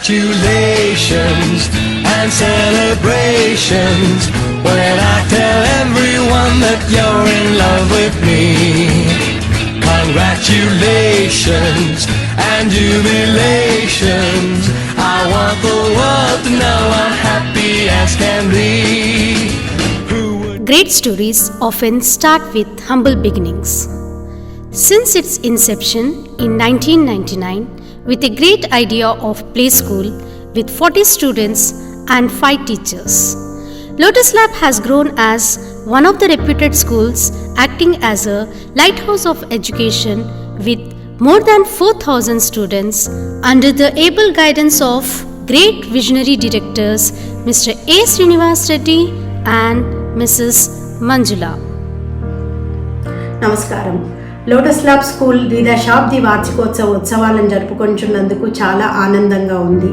Congratulations and celebrations when I tell everyone that you're in love with me. Congratulations and jubilations. I want the world to know I'm happy as can be. Great stories often start with humble beginnings. Since its inception in 1999, with a great idea of play school with 40 students and 5 teachers, Lotus Lab has grown as one of the reputed schools, acting as a lighthouse of education with more than 4,000 students under the able guidance of great visionary directors Mr. A. Srinivas Reddy and Mrs. Manjula. నమస్కారం. Lotus lab school ద్విదశాబ్ది వార్షికోత్సవ ఉత్సవాలను జరుపుకుంటున్నందుకు చాలా ఆనందంగా ఉంది.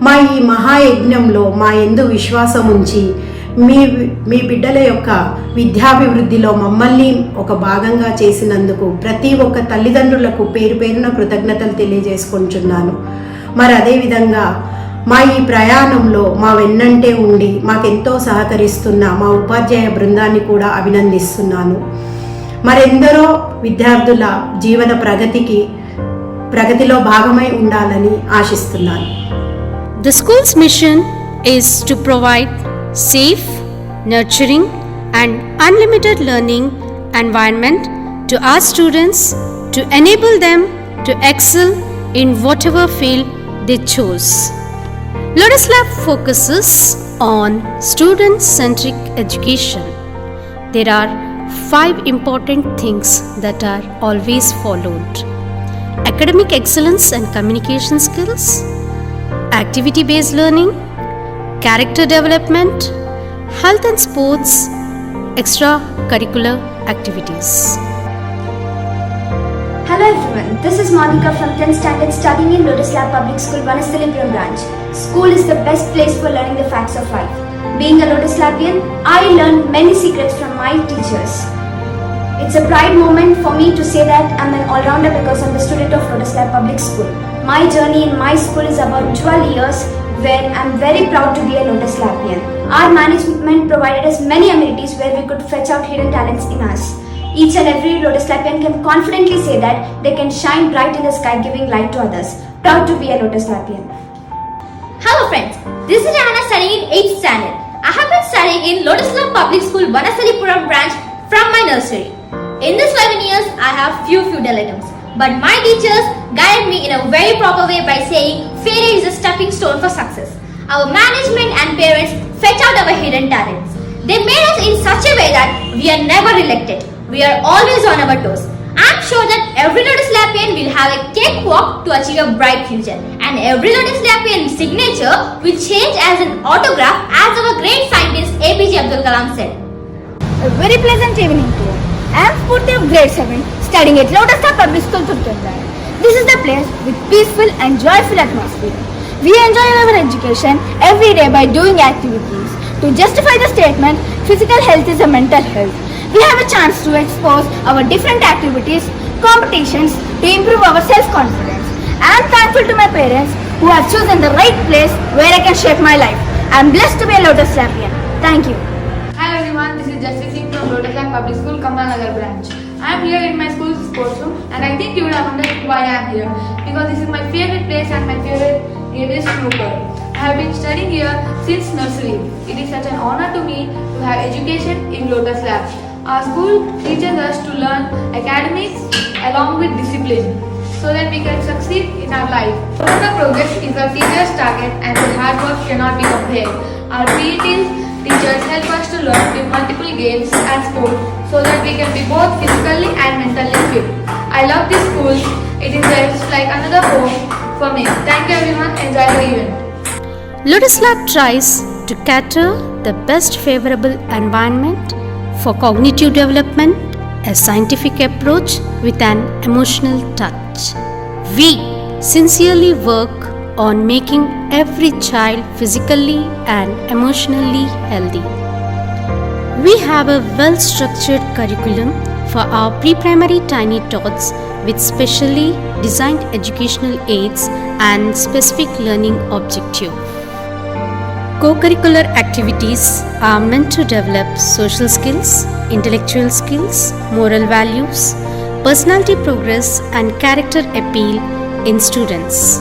మా ఈ మహాయజ్ఞంలో మా యందు విశ్వాసం ఉంచి మీ బిడ్డల యొక్క విద్యాభివృద్ధిలో మమ్మల్ని ఒక భాగంగా చేసినందుకు ప్రతి ఒక్క తల్లిదండ్రులకు పేరు పేరున కృతజ్ఞతలు తెలియజేసుకుంటున్నాను. మరి అదేవిధంగా మా ఈ ప్రయాణంలో మా వెన్నంటే ఉండి మాకెంతో సహకరిస్తున్న మా ఉపాధ్యాయ బృందాన్ని కూడా అభినందిస్తున్నాను. మరెందరో విద్యార్థుల జీవన ప్రగతిలో భాగమై ఉండాలని ఆశిస్తున్నాను. The school's mission is to provide safe, nurturing and unlimited learning environment to our students to enable them to excel in whatever field they chose. Lotus Lab focuses on student-centric education. There are 5 important things that are always followed: academic excellence and communication skills, activity-based learning, character development, health and sports, extracurricular activities. Hello everyone, this is Monica from 10th standard studying in Lotus Lab Public School, Vanasthalipuram branch. School is the best place for learning the facts of life. Being a Lotus Labian, I learned many secrets from my teachers. It's a pride moment for me to say that I'm an all-rounder because I'm the student of Lotus Lab Public School. My journey in my school is about 12 years where I'm very proud to be a Lotus Labian. Our management provided us many amenities where we could fetch out hidden talents in us. Each and every Lotus Labian can confidently say that they can shine bright in the sky giving light to others. Proud to be a Lotus Labian. Hello friends, this is Anna studying in 8th standard. I have been studying in Lotus Lab Public School, Vanasthalipuram branch from my nursery. In these 11 years, I have few items. But my teachers guided me in a very proper way by saying failure is a stepping stone for success. Our management and parents fetch out our hidden talents. They made us in such a way that we are never elected. We are always on our toes. I am sure that every Lotus Labian will have a cakewalk to achieve a bright future. And every Lotus Labian signature will change as an autograph, as our great scientist APJ Abdul Kalam said. A very pleasant evening to you. I am Spurti of grade 7 studying at Lotus Lab Public School, Turkana. This is the place with peaceful and joyful atmosphere. We enjoy our education every day by doing activities. To justify the statement, physical health is a mental health. We have a chance to expose our different activities, competitions to improve our self-confidence. I am thankful to my parents who have chosen the right place where I can shape my life. I am blessed to be a Lotus Labian. Thank you. Hi everyone, this is Jaspreet Singh from Lotus Lab Public School, Kamal Nagar branch. I am here in my school's sports room and I think you would have wondered why I am here. Because this is my favorite place and my favorite game is snooker. I have been studying here since nursery. It is such an honor to me to have education in Lotus Lab. Our school teaches us to learn academics along with discipline so that we can succeed in our life. Further progress is our teacher's target and their hard work cannot be compared. Our PE teachers help us to learn with multiple games and sports so that we can be both physically and mentally fit. I love this school. It is just like another home for me. Thank you everyone. Enjoy the event. Lotus Lab tries to cater the best favorable environment for cognitive development, a scientific approach with an emotional touch. We sincerely work on making every child physically and emotionally healthy. We have a well-structured curriculum for our pre-primary tiny tots with specially designed educational aids and specific learning objective. Co-curricular activities are meant to develop social skills, intellectual skills, moral values, personality progress and character appeal in students.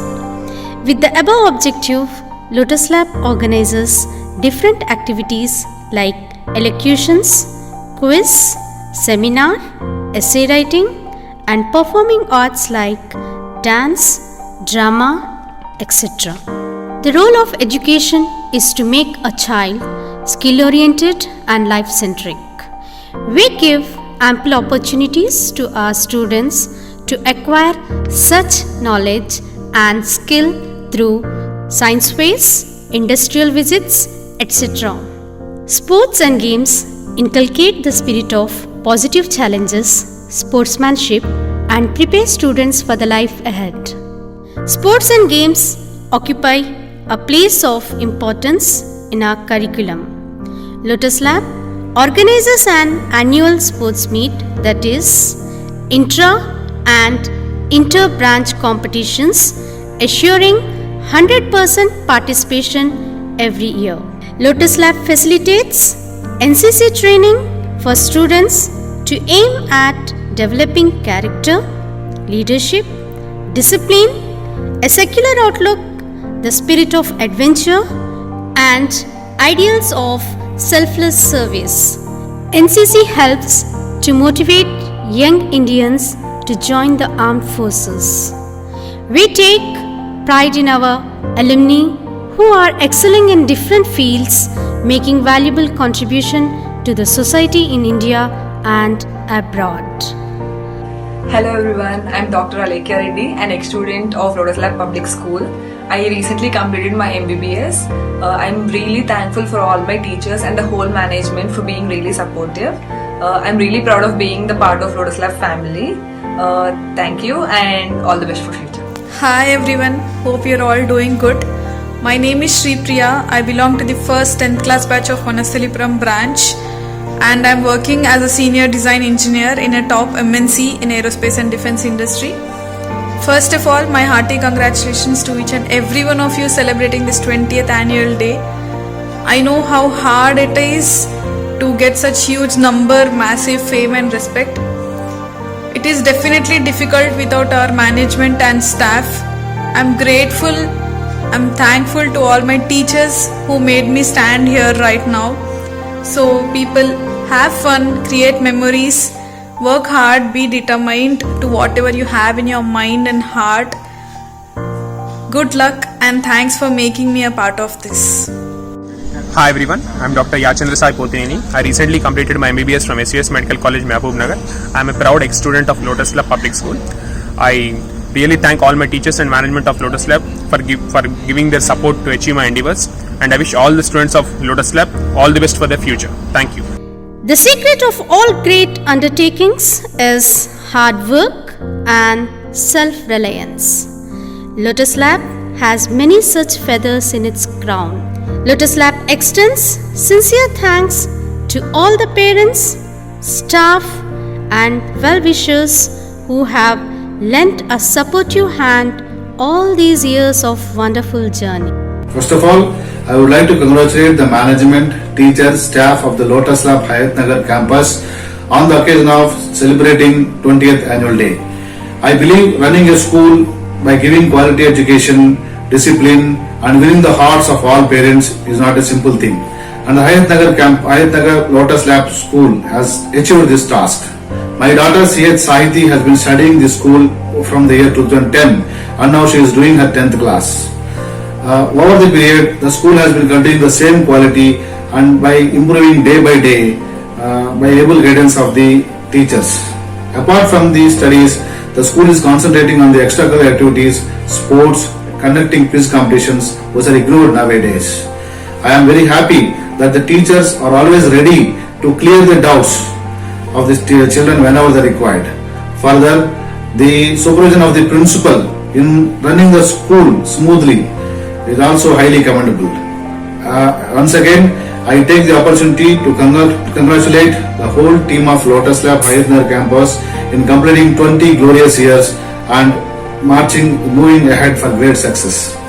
With the above objective, Lotus Lab organizes different activities like elocutions, quiz, seminar, essay writing and performing arts like dance, drama, etc. The role of education is to make a child skill-oriented and life-centric. We give ample opportunities to our students to acquire such knowledge and skill through science fairs, industrial visits, etc. Sports and games inculcate the spirit of positive challenges, sportsmanship, and prepare students for the life ahead. Sports and games occupy a place of importance in our curriculum. Lotus Lab organizes an annual sports meet, that is, intra and inter-branch competitions, assuring 100% participation every year. Lotus Lab facilitates NCC training for students to aim at developing character, leadership, discipline, a secular outlook, the spirit of adventure, and ideals of selfless service. NCC helps to motivate young Indians to join the armed forces. We take pride in our alumni who are excelling in different fields, making valuable contribution to the society in India and abroad. Hello everyone, I am Dr. Alekia Reddy, an ex-student of Lotus Lab Public School. I recently completed my MBBS. I am really thankful for all my teachers and the whole management for being really supportive. I am really proud of being the part of Lotus Lab family. Thank you and all the best for future. Hi everyone, hope you're all doing good. My name is Sri Priya. I belong to the first 10th class batch of Vanasthalipuram branch and I'm working as a senior design engineer in a top MNC in aerospace and defense industry. First of all, my hearty congratulations to each and every one of you celebrating this 20th annual day. I know how hard it is to get such huge number, massive fame and respect. It is definitely difficult without our management and staff. I'm grateful, I'm thankful to all my teachers who made me stand here right now. So people, have fun, create memories, work hard, be determined to whatever you have in your mind and heart. Good luck and thanks for making me a part of this. Hi everyone, I am Dr. Yachandra Sai Potineni. I recently completed my MBBS from SUS Medical College, Mehboob Nagar. I am a proud ex-student of Lotus Lab Public School. I really thank all my teachers and management of Lotus Lab for giving their support to achieve my endeavors, and I wish all the students of Lotus Lab all the best for their future. Thank you. The secret of all great undertakings is hard work and self-reliance. Lotus Lab has many such feathers in its crown. Lotus Lab extends sincere thanks to all the parents, staff and well-wishers who have lent a supportive hand all these years of wonderful journey. First of all, I would like to congratulate the management, teachers, staff of the Lotus Lab Hayat Nagar campus on the occasion of celebrating 20th annual day. I believe running a school by giving quality education, discipline and winning the hearts of all parents is not a simple thing. And the Hayat Nagar Lotus Lab school has achieved this task. My daughter Syed Sahiti has been studying this school from the year 2010 and now she is doing her 10th class. Over the period, the school has been continuing the same quality and by improving day by day by able guidance of the teachers. Apart from these studies, the school is concentrating on the extracurricular activities, sports, conducting quiz competitions which are ignored nowadays. I am very happy that the teachers are always ready to clear the doubts of the children whenever they are required. Further, the supervision of the principal in running the school smoothly is also highly commendable. Once again, I take the opportunity to congratulate the whole team of Lotus Lab Hayat Nagar campus in completing 20 glorious years and moving ahead for great success.